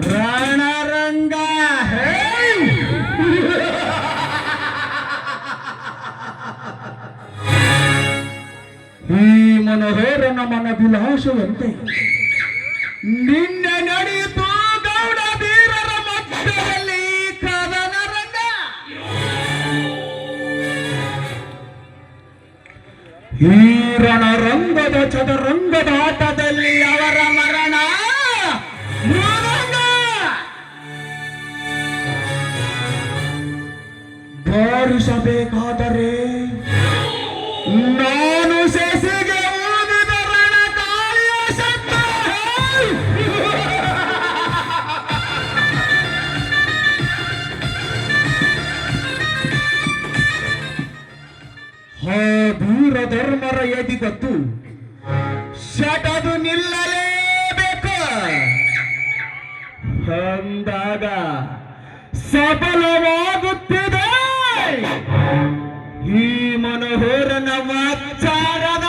ರಣರಂಗ ಈ ಮನೋಹರನ ಮನವಿಲಾಸವಂತೆ ನಿನ್ನೆ ನಡೆಯಿತು ಗೌಡ ವೀರರ ಮಧ್ಯದಲ್ಲಿ ಕದನ ರಂಗ. ಈ ರಣರಂಗದ ಚದರಂಗದ ಆಟದಲ್ಲಿ ಅವರ ಮರಣ ಮೃದಂಗ. ಬಾರಿಸಬೇಕಾದರೆ ನಾನು ಸೆಸಿಗೆ ಊದಿದ ರಣಕಾಳಿಯ ಶಬ್ದ. ವೀರ ಧರ್ಮರ ಎದಿಗತ್ತು ಶಟದು ನಿಲ್ಲಲೇಬೇಕು ಅಂದಾಗ ಸಫಲವಾಗುತ್ತಿದೆ ಈ ಮನೋಹರನ ವಾಚಾರದ